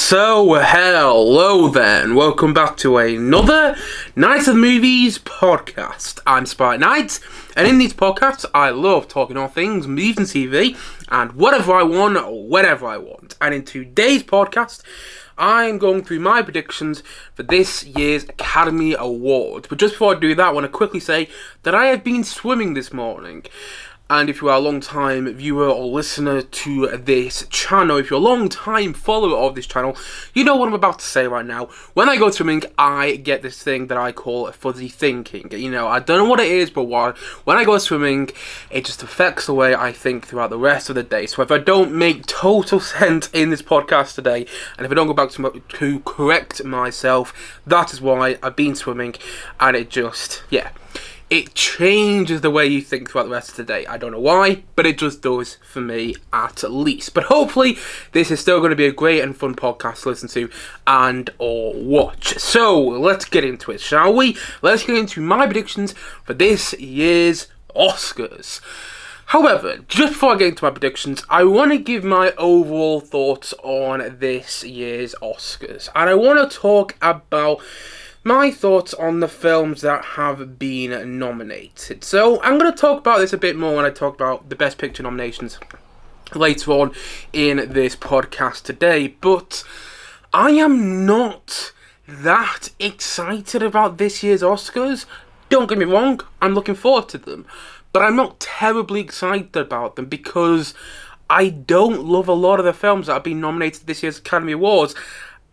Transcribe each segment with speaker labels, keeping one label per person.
Speaker 1: So, hello then, welcome back to another Night of the Movies podcast. I'm Spike Knight, and in these podcasts, I love talking all things movies and TV, and whatever I want, whenever I want. And in today's podcast, I'm going through my predictions for this year's Academy Awards. But just before I do that, I want to quickly say that I have been swimming this morning. And if you are a long-time viewer or listener to this channel, if you're a long-time follower of this channel, you know what I'm about to say right now. When I go swimming, I get this thing that I call fuzzy thinking. You know, I don't know what it is, but when I go swimming, it just affects the way I think throughout the rest of the day. So if I don't make total sense in this podcast today, and if I don't go back to correct myself, that is why I've been swimming, and it just, it changes the way you think throughout the rest of the day. I don't know why, but it just does for me at least. But hopefully, this is still going to be a great and fun podcast to listen to and or watch. So, let's get into it, shall we? Let's get into my predictions for this year's Oscars. However, just before I get into my predictions, I want to give my overall thoughts on this year's Oscars. And I want to talk about my thoughts on the films that have been nominated. So I'm going to talk about this a bit more when I talk about the Best Picture nominations later on in this podcast today, but I am not that excited about this year's Oscars. Don't get me wrong, I'm looking forward to them, but I'm not terribly excited about them because I don't love a lot of the films that have been nominated this year's Academy Awards.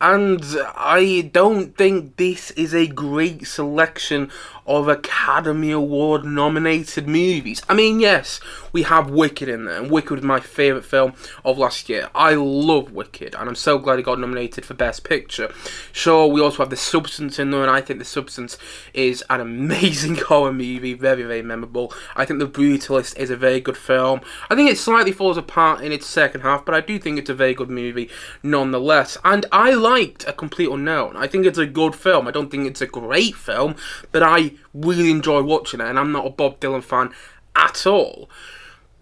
Speaker 1: And I don't think this is a great selection of Academy Award nominated movies. I mean, yes, we have Wicked in there, and Wicked was my favourite film of last year. I love Wicked, and I'm so glad it got nominated for Best Picture. Sure, we also have The Substance in there, and I think The Substance is an amazing horror movie, very, very memorable. I think The Brutalist is a very good film. I think it slightly falls apart in its second half, but I do think it's a very good movie nonetheless. And I liked A Complete Unknown. I think it's a good film. I don't think it's a great film, but I really enjoy watching it, and I'm not a Bob Dylan fan at all.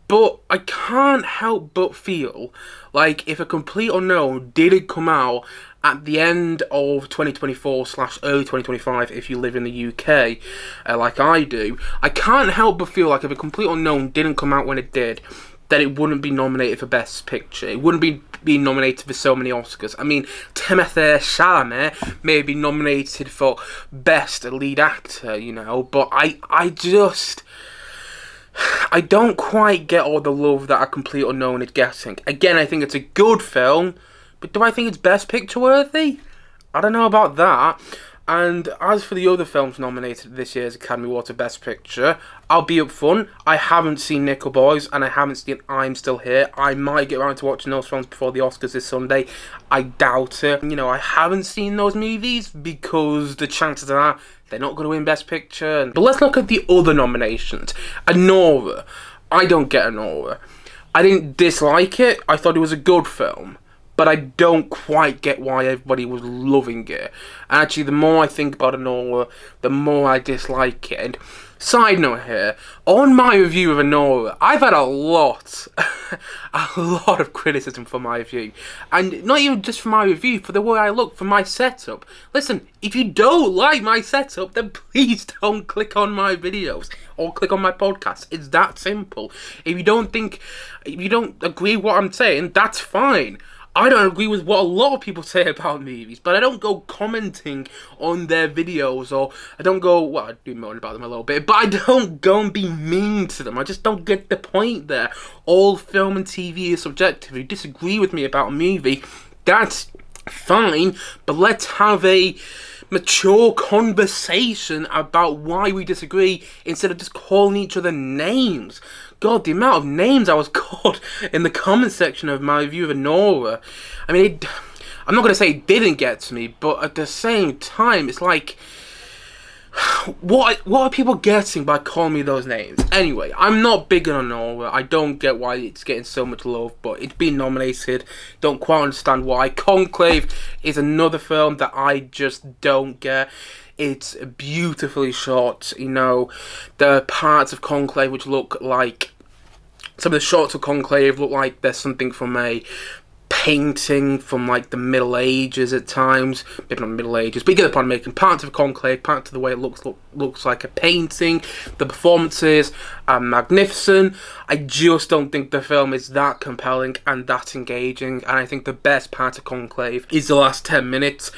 Speaker 1: But I can't help but feel like if A Complete Unknown didn't come out at the end of 2024/early 2025, if you live in the UK, like I do, I can't help but feel like if A Complete Unknown didn't come out when it did, that it wouldn't be nominated for Best Picture. It wouldn't be nominated for so many Oscars. I mean, Timothée Chalamet may be nominated for Best Lead Actor, you know, but I don't quite get all the love that A Complete Unknown is getting. Again, I think it's a good film, but do I think it's Best Picture worthy? I don't know about that. And as for the other films nominated this year's Academy Award for Best Picture, I'll be upfront, I haven't seen Nickel Boys and I haven't seen I'm Still Here. I might get around to watching those films before the Oscars this Sunday. I doubt it. You know, I haven't seen those movies because the chances are they're not going to win Best Picture. But let's look at the other nominations. Anora. I don't get Anora. I didn't dislike it. I thought it was a good film. But I don't quite get why everybody was loving it. Actually, the more I think about Anora, the more I dislike it. And side note here, on my review of Anora, I've had a lot of criticism for my review. And not even just for my review, for the way I look, for my setup. Listen, if you don't like my setup, then please don't click on my videos or click on my podcast. It's that simple. If you don't agree with what I'm saying, that's fine. I don't agree with what a lot of people say about movies, but I don't go commenting on their videos, or I don't go, well, I do moan about them a little bit, but I don't go and be mean to them. I just don't get the point there. All film and TV is subjective. If you disagree with me about a movie, that's fine, but let's have a mature conversation about why we disagree instead of just calling each other names. God, the amount of names I was called in the comment section of my review of Anora. I mean, I'm not going to say it didn't get to me, but at the same time, it's like, what are people getting by calling me those names? Anyway, I'm not big on Anora. I don't get why it's getting so much love, but it's been nominated. Don't quite understand why. Conclave is another film that I just don't get. It's beautifully shot, you know, the parts of Conclave which look like, some of the shots of Conclave look like there's something from a painting from like the Middle Ages at times. Maybe not Middle Ages, but you get the point. Making parts of a conclave, parts of the way it looks like a painting. The performances are magnificent. I just don't think the film is that compelling and that engaging. And I think the best part of Conclave is the last 10 minutes,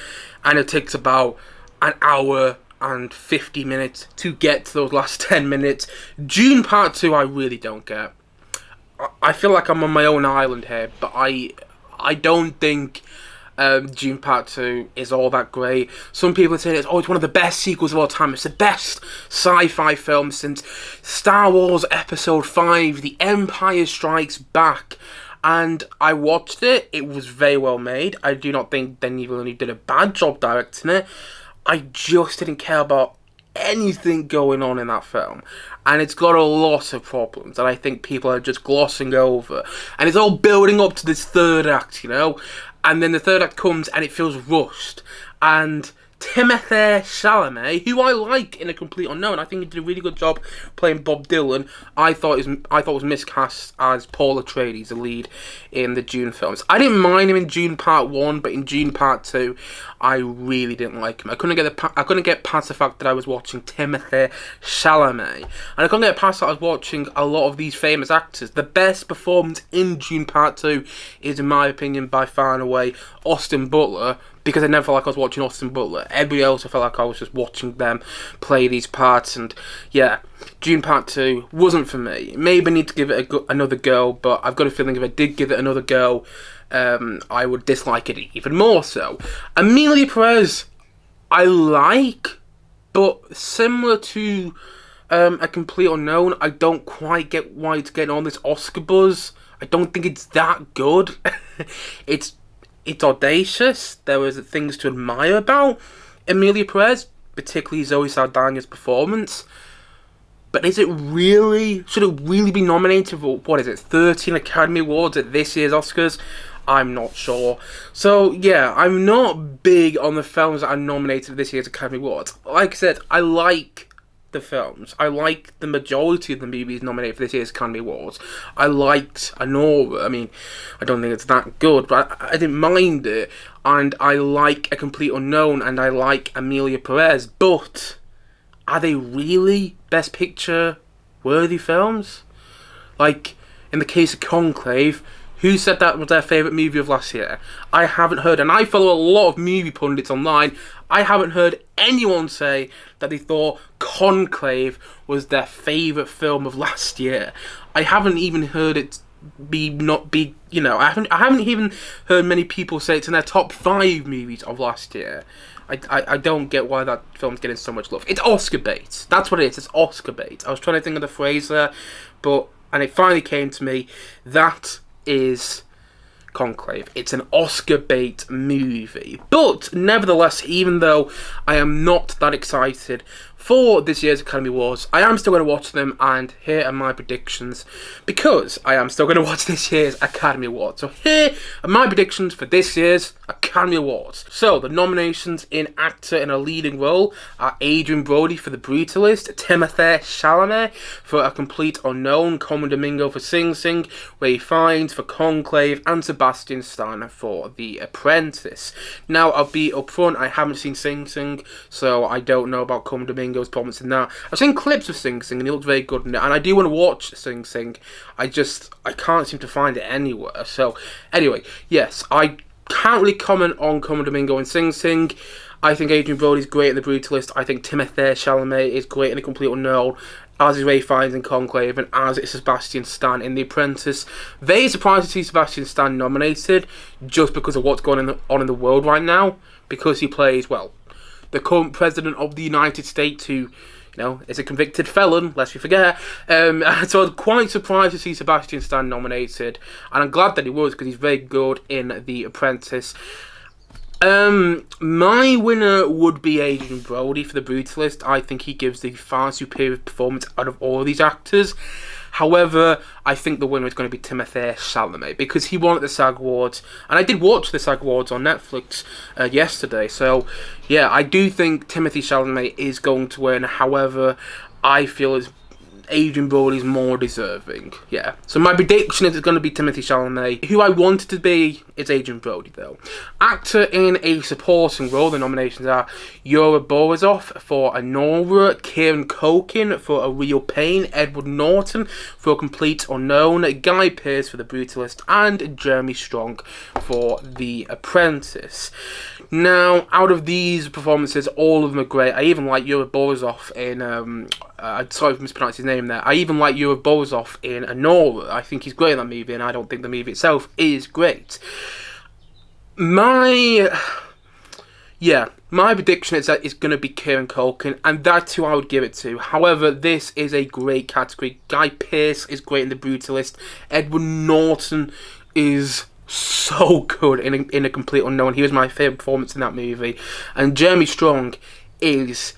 Speaker 1: and it takes about an hour and 50 minutes to get to those last 10 minutes. Dune Part 2 I really don't get. I feel like I'm on my own island here, but I don't think Dune Part 2 is all that great. Some people say it's one of the best sequels of all time. It's the best sci-fi film since Star Wars Episode 5, The Empire Strikes Back. And I watched it. It was very well made. I do not think Denis Villeneuve did a bad job directing it. I just didn't care about anything going on in that film. And it's got a lot of problems that I think people are just glossing over. And it's all building up to this third act, you know? And then the third act comes and it feels rushed. And Timothée Chalamet, who I like in A Complete Unknown, I think he did a really good job playing Bob Dylan. I thought was miscast as Paul Atreides, the lead in the Dune films. I didn't mind him in Dune Part 1, but in Dune Part 2, I really didn't like him. I couldn't get past the fact that I was watching Timothée Chalamet, and I couldn't get past that I was watching a lot of these famous actors. The best performance in Dune Part 2 is, in my opinion, by far and away Austin Butler, because I never felt like I was watching Austin Butler. Everybody else, I felt like I was just watching them play these parts. And yeah, Dune Part 2 wasn't for me. Maybe I need to give it another go, but I've got a feeling if I did give it another go, I would dislike it even more so. Amelia Perez, I like, but similar to A Complete Unknown, I don't quite get why it's getting on this Oscar buzz. I don't think it's that good. It's audacious. There was things to admire about Amelia Perez, particularly Zoe Saldana's performance. But should it really be nominated for, 13 Academy Awards at this year's Oscars? I'm not sure. So, yeah, I'm not big on the films that are nominated at this year's Academy Awards. Like I said, I like the films. I like the majority of the movies nominated for this year's Academy Awards. I liked Anora. I mean, I don't think it's that good, but I didn't mind it. And I like A Complete Unknown, and I like Amelia Perez. But are they really Best Picture worthy films? Like, in the case of Conclave, who said that was their favourite movie of last year? I haven't heard, and I follow a lot of movie pundits online. I haven't heard anyone say that they thought Conclave was their favourite film of last year. I haven't even heard it I haven't even heard many people say it's in their top 5 movies of last year. I don't get why that film's getting so much love. It's Oscar bait. That's what it is. It's Oscar bait. I was trying to think of the phrase there, and it finally came to me. That is Conclave. It's an Oscar bait movie. But nevertheless, even though I am not that excited for this year's Academy Awards, I am still going to watch them, and here are my predictions, because I am still going to watch this year's Academy Awards. So here are my predictions for this year's Academy Awards. So the nominations in actor in a leading role are Adrien Brody for The Brutalist, Timothée Chalamet for A Complete Unknown, Colman Domingo for Sing Sing, Ray Fiennes for Conclave, and Sebastian Stan for The Apprentice. Now, I'll be upfront, I haven't seen Sing Sing, so I don't know about Colman Domingo's performance in that. I've seen clips of Sing Sing and he looked very good in it, and I do want to watch Sing Sing. I can't seem to find it anywhere. So anyway, yes, I can't really comment on Colman Domingo and Sing Sing. I think Adrien Brody's great in The Brutalist. I think Timothée Chalamet is great in A Complete Unknown, as is Ray Fiennes in Conclave, and as is Sebastian Stan in The Apprentice. Very surprised to see Sebastian Stan nominated, just because of what's going on in the world right now, because he plays, the current president of the United States, who, is a convicted felon, lest we forget. So I was quite surprised to see Sebastian Stan nominated, and I'm glad that he was, because he's very good in The Apprentice. My winner would be Adrien Brody for The Brutalist. I think he gives the far superior performance out of all of these actors. However, I think the winner is going to be Timothée Chalamet, because he won at the SAG Awards, and I did watch the SAG Awards on Netflix yesterday. So, yeah, I do think Timothée Chalamet is going to win. However, I feel Adrian Brody's more deserving. Yeah. So my prediction is it's going to be Timothée Chalamet. Who I wanted to be is Adrian Brody, though. Actor in a supporting role. The nominations are Yura Borisov for Anora, Kieran Culkin for A Real Pain, Edward Norton for A Complete Unknown, Guy Pearce for The Brutalist, and Jeremy Strong for The Apprentice. Now, out of these performances, all of them are great. I even like Yura Borisov in, sorry if I mispronounced his name there. I even like Yura Borisov in Anora. I think he's great in that movie, and I don't think the movie itself is great. My prediction is that it's going to be Kieran Culkin, and that's who I would give it to. However, this is a great category. Guy Pearce is great in The Brutalist. Edward Norton is so good in A Complete Unknown. He was my favourite performance in that movie. And Jeremy Strong is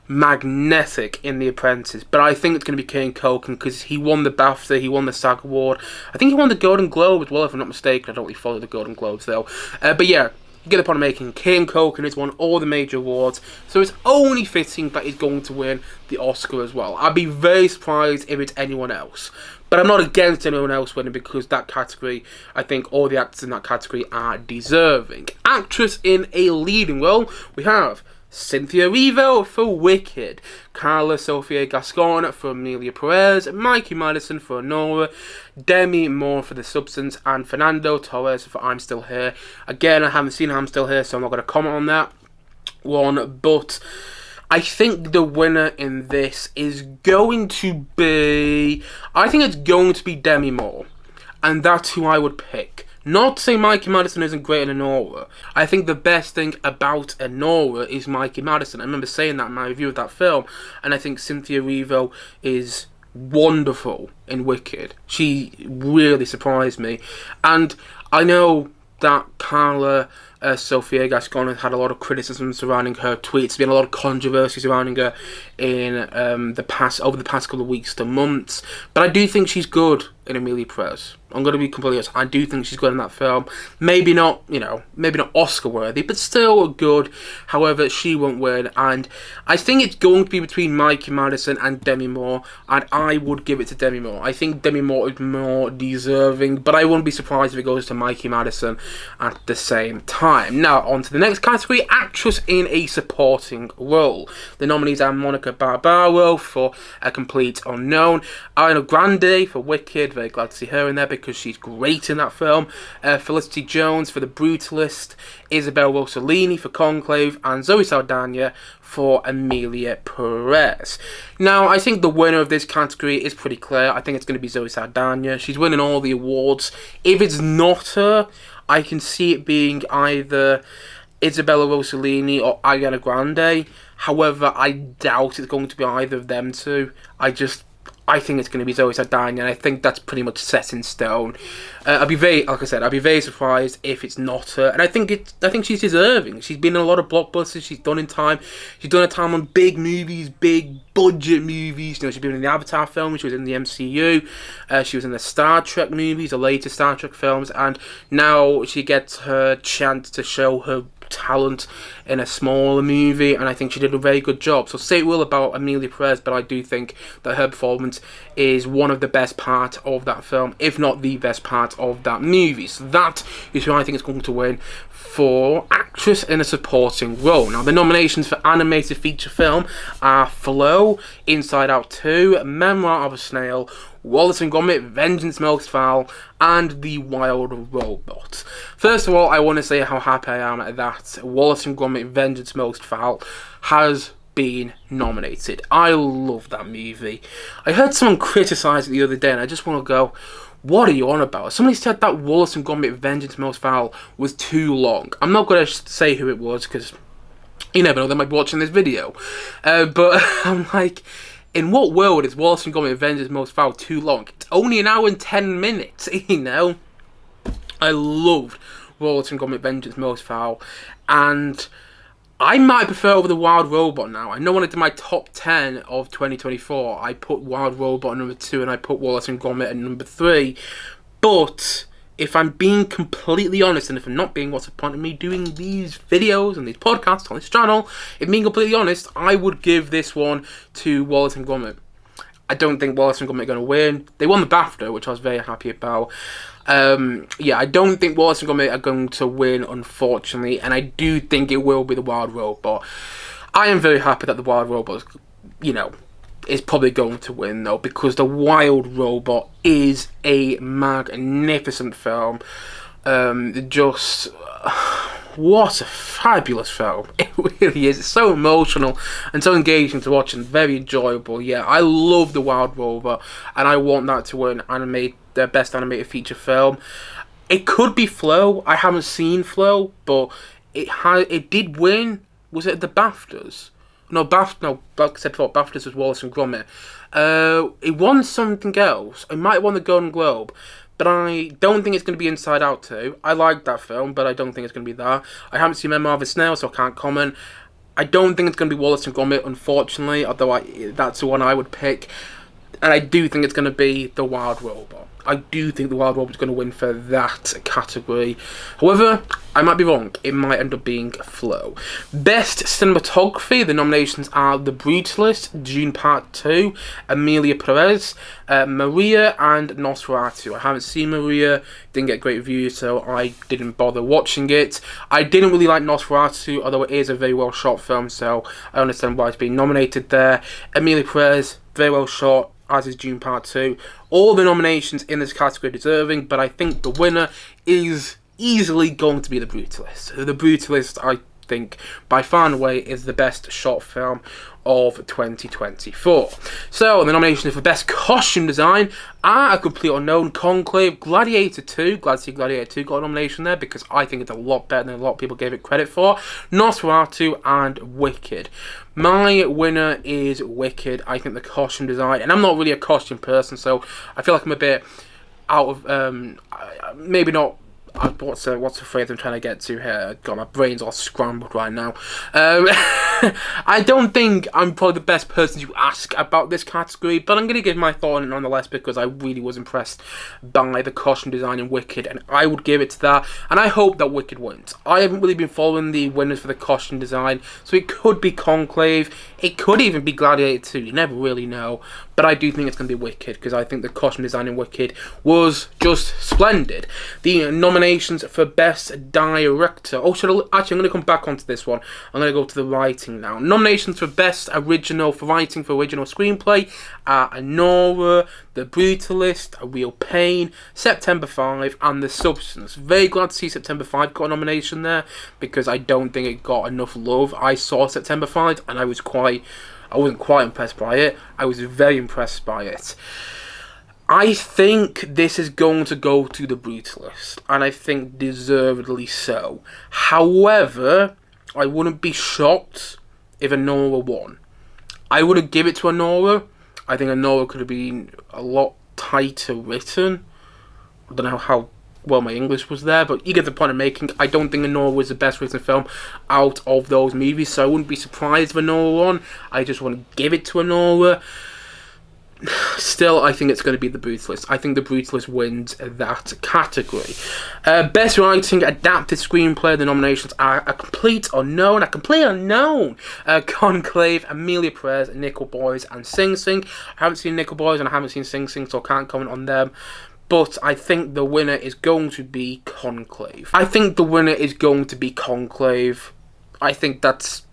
Speaker 1: magnetic in The Apprentice. But I think it's going to be Kieran Culkin because he won the BAFTA, he won the SAG Award. I think he won the Golden Globe as well, if I'm not mistaken. I don't really follow the Golden Globes though. But yeah, get upon making. Kieran Culkin has won all the major awards, so it's only fitting that he's going to win the Oscar as well. I'd be very surprised if it's anyone else. But I'm not against anyone else winning because that category, I think all the actors in that category are deserving. Actress in a leading role, we have Cynthia Erivo for Wicked, Carla Sofia Gascon for Amelia Perez, Mikey Madison for Nora, Demi Moore for The Substance, and Fernando Torres for I'm Still Here. Again, I haven't seen I'm Still Here, so I'm not going to comment on that one, but I think the winner in this is going to be... I think it's going to be Demi Moore. And that's who I would pick. Not to say Mikey Madison isn't great in Anora. I think the best thing about Anora is Mikey Madison. I remember saying that in my review of that film. And I think Cynthia Erivo is wonderful in Wicked. She really surprised me. And I know that Carla Sofia Gascon has had a lot of criticism surrounding her tweets. There's been a lot of controversy surrounding her in over the past couple of weeks to months. But I do think she's good in Amelia Perez. I'm going to be completely honest. I do think she's good in that film. Maybe not Oscar worthy, but still good. However, she won't win, and I think it's going to be between Mikey Madison and Demi Moore, and I would give it to Demi Moore. I think Demi Moore is more deserving, but I wouldn't be surprised if it goes to Mikey Madison at the same time. Now, on to the next category, actress in a supporting role. The nominees are Monica Barbaro for A Complete Unknown, Ariana Grande for Wicked, very glad to see her in there because she's great in that film, Felicity Jones for The Brutalist, Isabel Rossellini for Conclave, and Zoe Saldana for Amelia Perez. Now, I think the winner of this category is pretty clear. I think it's going to be Zoe Saldana. She's winning all the awards. If it's not her, I can see it being either Isabella Rossellini or Ariana Grande. However, I doubt it's going to be either of them two. I think it's going to be Zoe Saldana, and I think that's pretty much set in stone. I'd be very surprised if it's not her, and I think she's deserving. She's been in a lot of blockbusters. She's done a time on big movies, big budget movies. She's been in the Avatar film. She was in the MCU. She was in the Star Trek movies, the later Star Trek films, and now she gets her chance to show her talent in a smaller movie, and I think she did a very good job. So say it will about Amelia Perez, but I do think that her performance is one of the best parts of that film, if not the best part of that movie. So that is who I think is going to win for actress in a supporting role. Now, the nominations for animated feature film are Flow, Inside Out 2, Memoir of a Snail, Wallace and Gromit, Vengeance Most Foul, and The Wild Robot. First of all, I want to say how happy I am that Wallace and Gromit, Vengeance Most Foul has been nominated. I love that movie. I heard someone criticise it the other day, and I just want to go, what are you on about? Somebody said that Wallace and Gromit, Vengeance Most Foul was too long. I'm not going to say who it was, because you never know, they might be watching this video. But I'm like, in what world is Wallace and Gromit, Vengeance Most Foul too long? It's only an hour and 10 minutes, you know? I loved Wallace and Gromit, Vengeance Most Foul, and I might prefer over The Wild Robot now. I know when I did my top 10 of 2024, I put Wild Robot at number 2 and I put Wallace and Gromit at number 3. But if I'm being completely honest, and if I'm not being, what's the point of me doing these videos and these podcasts on this channel? If being completely honest, I would give this one to Wallace and Gromit. I don't think Wallace and Gromit are going to win. They won the BAFTA, which I was very happy about. Yeah, I don't think Wallace and Gromit are going to win, unfortunately, and I do think it will be the Wild Robot. I am very happy that the Wild Robot, is probably going to win, though, because the Wild Robot is a magnificent film. What a fabulous film. It really is. It's so emotional and so engaging to watch and very enjoyable. Yeah, I love the Wild Robot, and I want that to win the best animated feature film. It could be Flow. I haven't seen Flow, but it did win. Was it the BAFTAs? No, like I said before, BAFTAs was Wallace and Gromit. It won something else. It might have won the Golden Globe. But I don't think it's going to be Inside Out 2. I like that film, but I don't think it's going to be that. I haven't seen Memoir of a Snail, so I can't comment. I don't think it's going to be Wallace and Gromit, unfortunately, although that's the one I would pick. And I do think it's going to be the Wild Robot. I do think the Wild Robot's going to win for that category. However, I might be wrong. It might end up being Flow. Best Cinematography, the nominations are The Brutalist, Dune Part 2, Emilia Perez, Maria, and Nosferatu. I haven't seen Maria, didn't get great reviews, so I didn't bother watching it. I didn't really like Nosferatu, although it is a very well shot film, so I understand why it's being nominated there. Emilia Perez, very well shot, as is Dune Part 2. All the nominations in this category are deserving, but I think the winner is easily going to be The Brutalist. The Brutalist, I think, by far and away, is the best short film of 2024. So, the nominations for Best Costume Design are A Complete Unknown, Conclave, Gladiator 2. Glad to see Gladiator 2 got a nomination there because I think it's a lot better than a lot of people gave it credit for. Nosferatu and Wicked. My winner is Wicked. I think the costume design, and I'm not really a costume person, so I feel like I'm a bit out of, maybe not. What's the phrase I'm trying to get to here? God, my brain's all scrambled right now. I don't think I'm probably the best person to ask about this category, but I'm going to give my thought on it nonetheless because I really was impressed by the costume design in Wicked, and I would give it to that, and I hope that Wicked wins. I haven't really been following the winners for the costume design, so it could be Conclave, it could even be Gladiator 2, you never really know, but I do think it's going to be Wicked because I think the costume design in Wicked was just splendid. The nominations for Best Director. Oh, actually, I'm going to come back onto this one. I'm going to go to the writing now. Nominations for Best Original for Writing for Original Screenplay are Anora, The Brutalist, A Real Pain, September 5, and The Substance. Very glad to see September 5 got a nomination there because I don't think it got enough love. I saw September 5 and I wasn't quite impressed by it. I was very impressed by it. I think this is going to go to The Brutalist, and I think deservedly so. However, I wouldn't be shocked if Anora won. I wouldn't give it to Anora. I think Anora could have been a lot tighter written. I don't know how well my English was there, but you get the point I'm making. I don't think Anora was the best written film out of those movies, so I wouldn't be surprised if Anora won. I just want to give it to Anora. Still, I think it's going to be The Brutalist. I think The Brutalist wins that category. Best Writing Adapted Screenplay. The nominations are A Complete Unknown, Conclave, Emilia Perez, Nickel Boys, and Sing Sing. I haven't seen Nickel Boys and I haven't seen Sing Sing, so I can't comment on them. But I think the winner is going to be Conclave. I think that's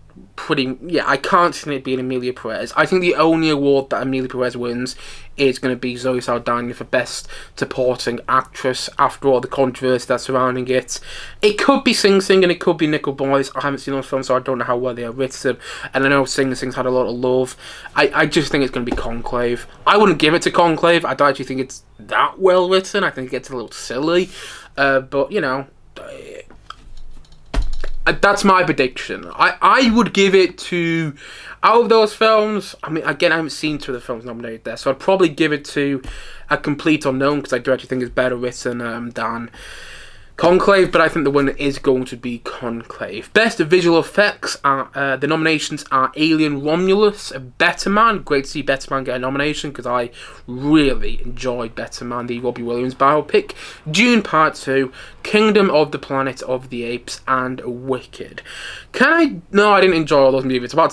Speaker 1: I can't see it being Emilia Perez. I think the only award that Emilia Perez wins is going to be Zoe Saldana for Best Supporting Actress after all the controversy that's surrounding it. It could be Sing Sing and it could be Nickel Boys. I haven't seen those films, so I don't know how well they are written, and I know Sing Sing's had a lot of love. I just think it's going to be Conclave. I wouldn't give it to Conclave. I don't actually think it's that well written. I think it gets a little silly, but that's my prediction. I would give it to, out of those films, I mean, again, I haven't seen two of the films nominated there, so I'd probably give it to A Complete Unknown, because I do actually think it's better written than Conclave, but I think the winner is going to be Conclave. Best Visual Effects, the nominations are Alien Romulus, Better Man. Great to see Better Man get a nomination, because I really enjoyed Better Man, the Robbie Williams biopic. Dune Part 2, Kingdom of the Planet of the Apes, and Wicked. No, I didn't enjoy all those movies. I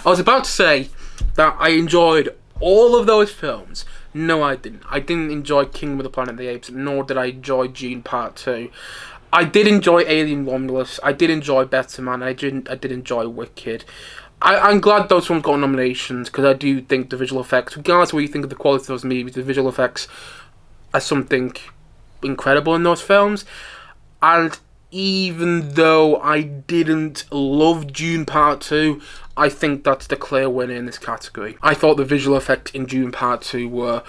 Speaker 1: was about to say that I enjoyed all of those films, no, I didn't. I didn't enjoy Kingdom of the Planet of the Apes, nor did I enjoy Dune Part 2. I did enjoy Alien Romulus. I did enjoy Better Man. I did enjoy Wicked. I'm glad those films got nominations because I do think the visual effects, regardless of what you think of the quality of those movies, the visual effects are something incredible in those films. And even though I didn't love Dune Part 2, I think that's the clear winner in this category. I thought the visual effects in Dune Part 2 were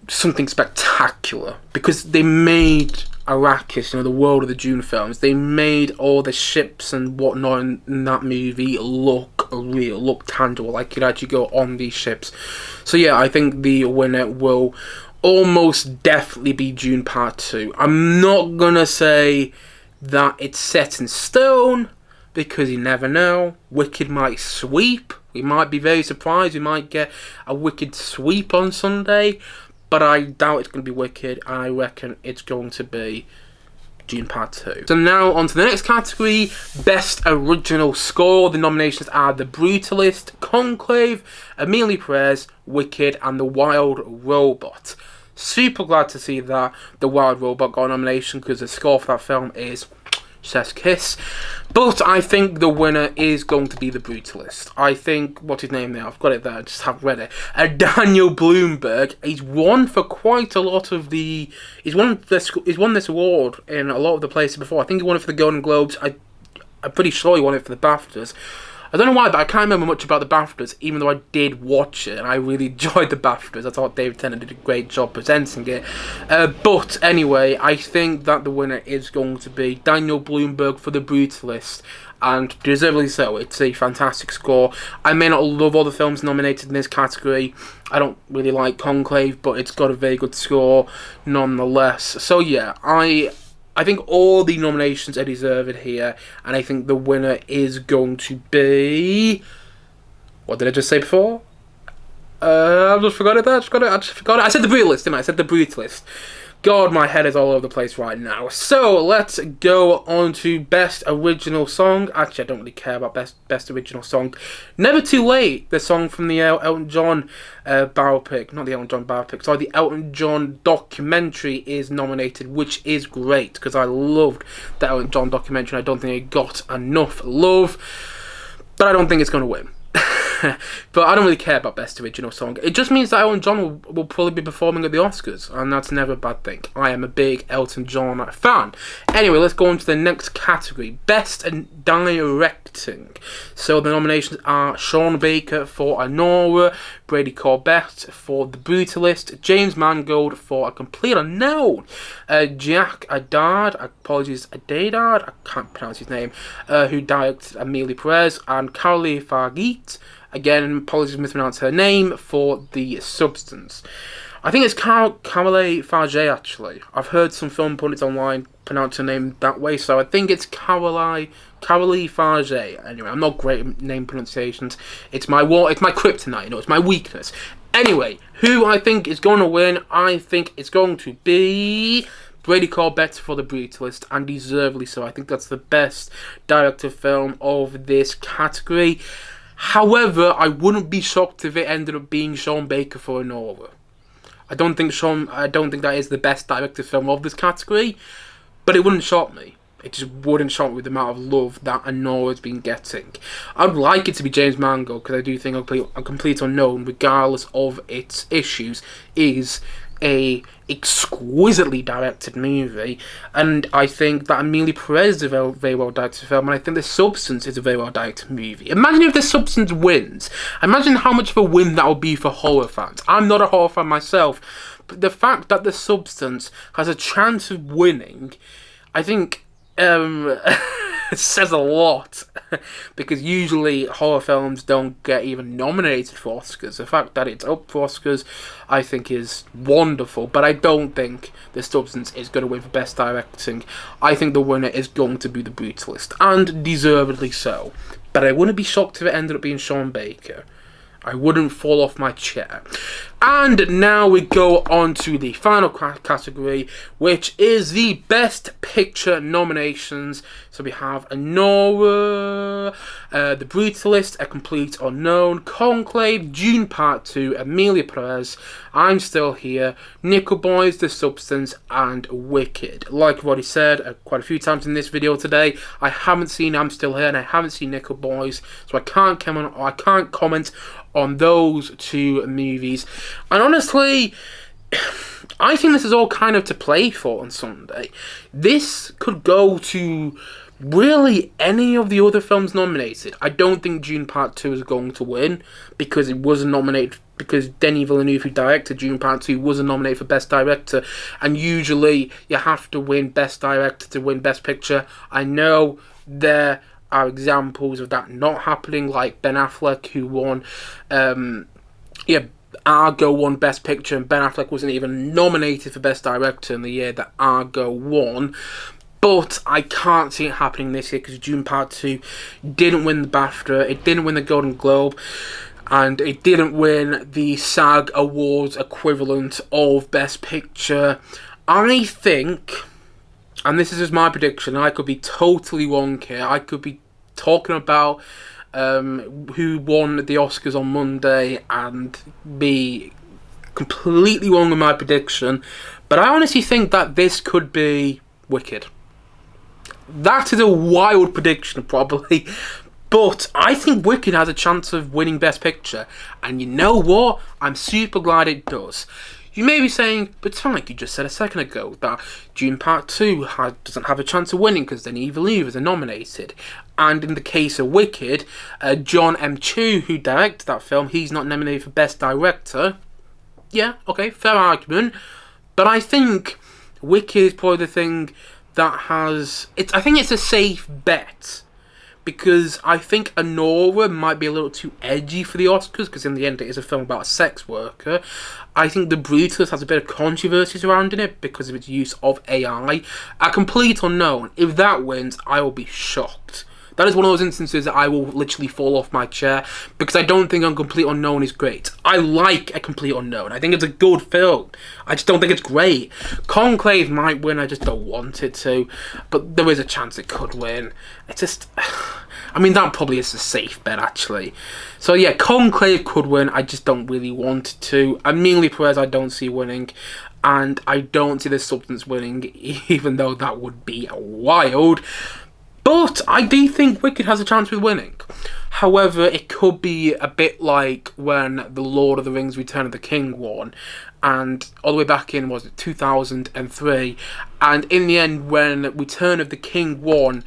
Speaker 1: something spectacular because they made Arrakis, the world of the Dune films, they made all the ships and whatnot in that movie look real, look tangible, like you'd actually go on these ships. So yeah, I think the winner will almost definitely be Dune Part 2. I'm not gonna say that it's set in stone, because you never know. Wicked might sweep. We might be very surprised. We might get a Wicked sweep on Sunday. But I doubt it's going to be Wicked. And I reckon it's going to be Dune Part 2. So now on to the next category. Best Original Score. The nominations are The Brutalist, Conclave, Amelie Perez, Wicked, and The Wild Robot. Super glad to see that The Wild Robot got a nomination because the score for that film is chef's kiss. But I think the winner is going to be The Brutalist. I think, what's his name there? I've got it there, I just haven't read it. Daniel Bloomberg. He's won for quite a lot of the... He's won this award in a lot of the places before. I think he won it for the Golden Globes. I'm pretty sure he won it for the BAFTAs. I don't know why, but I can't remember much about the BAFTAs, even though I did watch it, and I really enjoyed the BAFTAs. I thought David Tennant did a great job presenting it. But anyway, I think that the winner is going to be Daniel Bloomberg for The Brutalist, and deservedly so. It's a fantastic score. I may not love all the films nominated in this category. I don't really like Conclave, but it's got a very good score nonetheless. So yeah, I think all the nominations are deserved here, and I think the winner is going to be... What did I just say before? I just forgot it. I just forgot it. I said The Brutalist, didn't I? I said The Brutalist. God, my head is all over the place right now. So, let's go on to Best Original Song. Actually, I don't really care about Best Original Song. Never Too Late, the song from the Elton John biopic. Not the Elton John biopic, sorry, the Elton John documentary is nominated, which is great, because I loved the Elton John documentary. I don't think it got enough love, but I don't think it's going to win. But I don't really care about Best Original Song. It just means that Elton John will probably be performing at the Oscars, and that's never a bad thing. I am a big Elton John fan. Anyway, let's go on to the next category. Best Directing. So the nominations are Sean Baker for Anora, Brady Corbett for The Brutalist, James Mangold for A Complete Unknown, Jack Adard, I can't pronounce his name, who directed Amelie Perez, and Carolee Fargeet, again, apologies if I mispronounced her name, for The Substance. I think it's Carolee Fargeet, actually. I've heard some film pundits online pronounce her name that way, so I think it's Carolee Fargeet. Anyway, I'm not great at name pronunciations. It's my kryptonite, it's my weakness. Anyway, who I think is going to win, I think it's going to be Brady Corbett for The Brutalist, and deservedly so. I think that's the best director film of this category. However, I wouldn't be shocked if it ended up being Sean Baker for Anora. I don't think that is the best director film of this category, but it wouldn't shock me. It just wouldn't shock me with the amount of love that Anora's been getting. I'd like it to be James Mangold, because I do think A Complete Unknown, regardless of its issues, is a exquisitely directed movie, and I think that Amelie Perez is a very well directed film, and I think The Substance is a very well directed movie. Imagine if The Substance wins. Imagine how much of a win that would be for horror fans. I'm not a horror fan myself, but the fact that The Substance has a chance of winning, I think says a lot, because usually horror films don't get even nominated for Oscars. The fact that it's up for Oscars, I think, is wonderful, but I don't think The Substance is going to win for Best Directing. I think the winner is going to be The Brutalist, and deservedly so, but I wouldn't be shocked if it ended up being Sean Baker. I wouldn't fall off my chair. And now we go on to the final category, which is the Best Picture nominations. So we have Anora, The Brutalist, A Complete Unknown, Conclave, Dune Part 2, Emilia Perez, I'm Still Here, Nickel Boys, The Substance, and Wicked. Like I've already said quite a few times in this video today, I haven't seen I'm Still Here and I haven't seen Nickel Boys, so I can't comment on those two movies. And honestly, I think this is all kind of to play for on Sunday. This could go to really any of the other films nominated. I don't think Dune Part 2 is going to win because it wasn't nominated, because Denis Villeneuve, who directed Dune Part 2, wasn't nominated for Best Director, and usually you have to win Best Director to win Best Picture. I know there are examples of that not happening, like Ben Affleck, who won Argo won Best Picture, and Ben Affleck wasn't even nominated for Best Director in the year that Argo won. But I can't see it happening this year because Dune Part 2 didn't win the BAFTA, it didn't win the Golden Globe, and it didn't win the SAG Awards equivalent of Best Picture. I think, and this is just my prediction, I could be totally wrong here, I could be talking about who won the Oscars on Monday and be completely wrong with my prediction, but I honestly think that this could be Wicked. That is a wild prediction, probably, but I think Wicked has a chance of winning Best Picture, and you know what? I'm super glad it does. You may be saying, but Mike, you just said a second ago that Dune Part 2 doesn't have a chance of winning because Denis Villeneuve is nominated. And in the case of Wicked, John M. Chu, who directed that film, he's not nominated for Best Director. Yeah, okay, fair argument. But I think Wicked is probably the thing that has... I think it's a safe bet, because I think Anora might be a little too edgy for the Oscars, because in the end it is a film about a sex worker. I think The Brutalist has a bit of controversy surrounding it because of its use of AI. A Complete Unknown, if that wins, I will be shocked. That is one of those instances that I will literally fall off my chair, because I don't think A Complete Unknown is great. I like A Complete Unknown. I think it's a good film. I just don't think it's great. Conclave might win, I just don't want it to. But there is a chance it could win. It's just... I mean, that probably is a safe bet, actually. So yeah, Conclave could win, I just don't really want it to. Emilia Perez I don't see winning. And I don't see The Substance winning, even though that would be wild. But I do think Wicked has a chance with winning. However, it could be a bit like when The Lord of the Rings Return of the King won. And all the way back in, was it 2003? And in the end, when Return of the King won,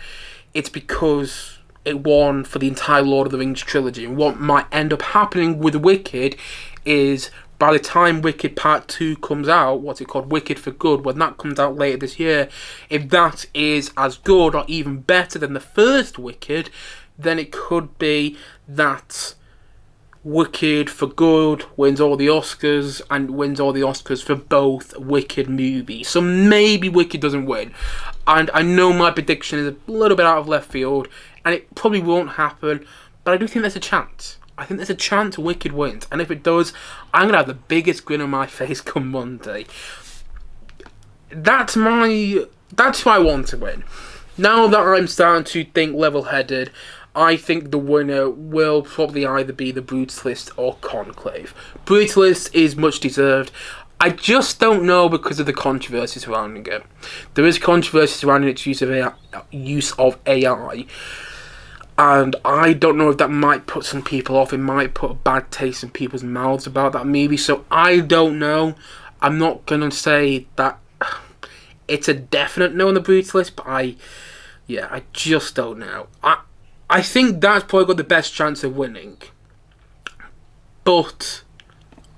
Speaker 1: it's because it won for the entire Lord of the Rings trilogy. And what might end up happening with Wicked is, by the time Wicked Part 2 comes out, what's it called, Wicked for Good, when that comes out later this year, if that is as good or even better than the first Wicked, then it could be that Wicked for Good wins all the Oscars, and wins all the Oscars for both Wicked movies. So maybe Wicked doesn't win. And I know my prediction is a little bit out of left field, and it probably won't happen, but I do think there's a chance. I think there's a chance Wicked wins, and if it does, I'm going to have the biggest grin on my face come Monday. That's who I want to win. Now that I'm starting to think level-headed, I think the winner will probably either be The Brutalist or Conclave. Brutalist is much deserved. I just don't know because of the controversy surrounding it. There is controversy surrounding its use of AI. And I don't know if that might put some people off. It might put a bad taste in people's mouths about that movie. So I don't know. I'm not going to say that it's a definite no on The Brutalist. But I just don't know. I think that's probably got the best chance of winning. But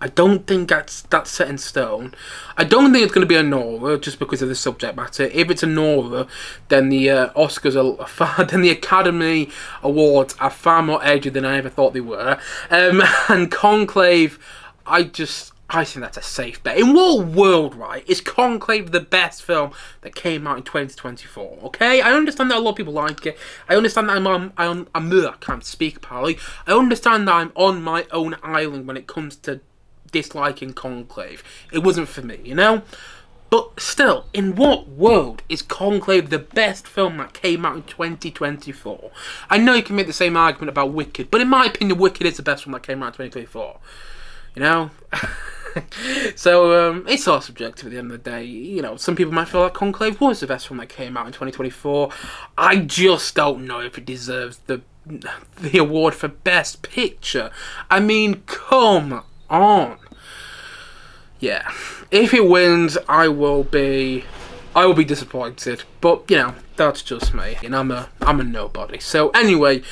Speaker 1: I don't think that's set in stone. I don't think it's going to be a Nora just because of the subject matter. If it's a Nora, then the then the Academy Awards are far more edgy than I ever thought they were. And Conclave, I think that's a safe bet. In what world, right, is Conclave the best film that came out in 2024? Okay, I understand that a lot of people like it. I understand that I can't speak apparently. I understand that I'm on my own island when it comes to disliking Conclave. It wasn't for me, you know? But still, in what world is Conclave the best film that came out in 2024? I know you can make the same argument about Wicked, but in my opinion, Wicked is the best film that came out in 2024. You know? So, it's all subjective at the end of the day. You know, some people might feel like Conclave was the best film that came out in 2024. I just don't know if it deserves the award for Best Picture. I mean, come on. Yeah, if it wins, I will be disappointed. But you know, that's just me, and I'm a nobody. So anyway,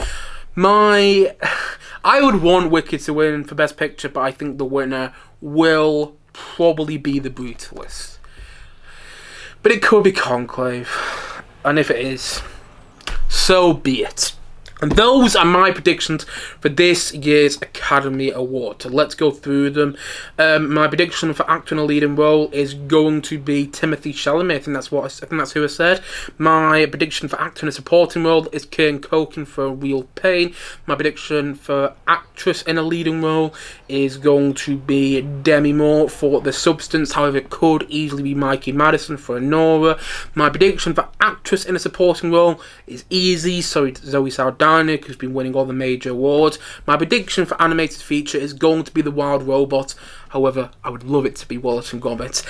Speaker 1: I would want Wicked to win for Best Picture, but I think the winner will probably be The Brutalist. But it could be Conclave, and if it is, so be it. And those are my predictions for this year's Academy Award. So let's go through them. My prediction for actor in a leading role is going to be Timothée Chalamet. I think that's who I said. My prediction for actor in a supporting role is Kieran Culkin for Real Pain. My prediction for actress in a leading role is going to be Demi Moore for The Substance. However, it could easily be Mikey Madison for Nora. My prediction for actress in a supporting role is easy. So Zoe Saldana, who's been winning all the major awards. My prediction for animated feature is going to be The Wild Robot. However, I would love it to be Wallace and Gromit.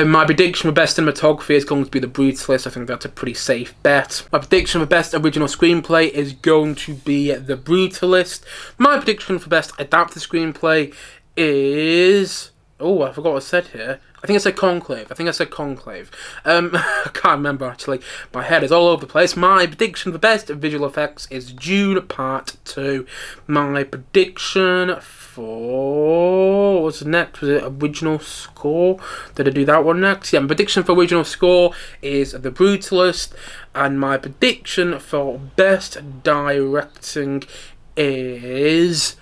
Speaker 1: My prediction for best cinematography is going to be The Brutalist. I think that's a pretty safe bet. My prediction for best original screenplay is going to be The Brutalist. My prediction for best adapted screenplay is... Oh, I forgot what I said here. I think I said Conclave. I can't remember, actually. My head is all over the place. My prediction for best visual effects is Dune Part 2. My prediction for... what's next? Was it original score? Did I do that one next? Yeah, my prediction for original score is The Brutalist. And my prediction for best directing is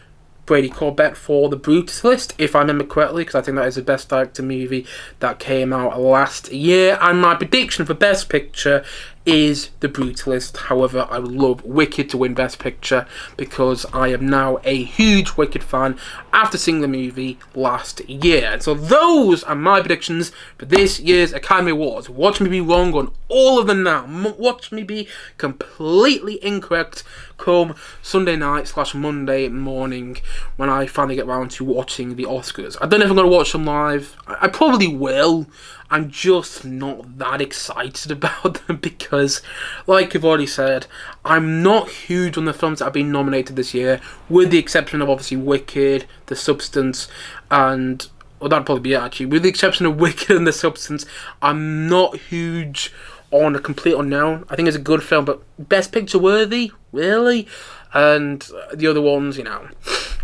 Speaker 1: Brady Corbett for The Brutalist, if I remember correctly, because I think that is the best director movie that came out last year. And my prediction for Best Picture is The Brutalist. However, I would love Wicked to win Best Picture because I am now a huge Wicked fan after seeing the movie last year. And so those are my predictions for this year's Academy Awards. Watch me be wrong on all of them now. Watch me be completely incorrect come Sunday night / Monday morning when I finally get around to watching the Oscars. I don't know if I'm going to watch them live. I probably will. I'm just not that excited about them because, like I've already said, I'm not huge on the films that have been nominated this year, with the exception of obviously Wicked, The Substance, and... well, that'd probably be it actually. With the exception of Wicked and The Substance, I'm not huge on A Complete Unknown. I think it's a good film, but Best Picture worthy? Really? And the other ones, you know,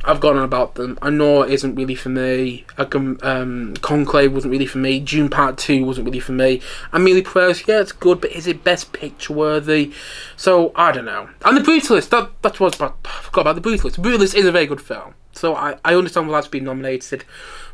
Speaker 1: I've gone on about them. I know it isn't really for me. Conclave wasn't really for me. Dune Part 2 wasn't really for me. Amelie Perez, yeah, it's good, but is it Best Picture worthy? So, I don't know. And The Brutalist, that's what I forgot about The Brutalist. The Brutalist is a very good film. So, I understand why that's been nominated.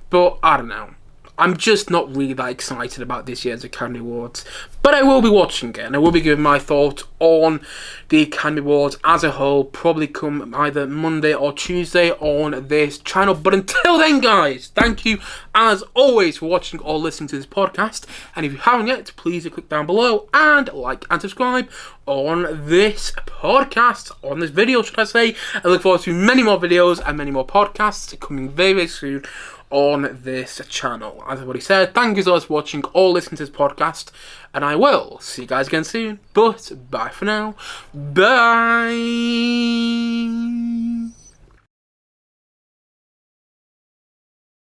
Speaker 1: But, I don't know. I'm just not really that excited about this year's Academy Awards. But I will be watching it, and I will be giving my thoughts on the Academy Awards as a whole, probably come either Monday or Tuesday on this channel. But until then, guys, thank you as always for watching or listening to this podcast. And if you haven't yet, please click down below and like and subscribe on this podcast, on this video, should I say. I look forward to many more videos and many more podcasts coming very, very soon on this channel. As I've already said, thank you so much for watching or listening to this podcast, and I will see you guys again soon. But bye for now. Bye.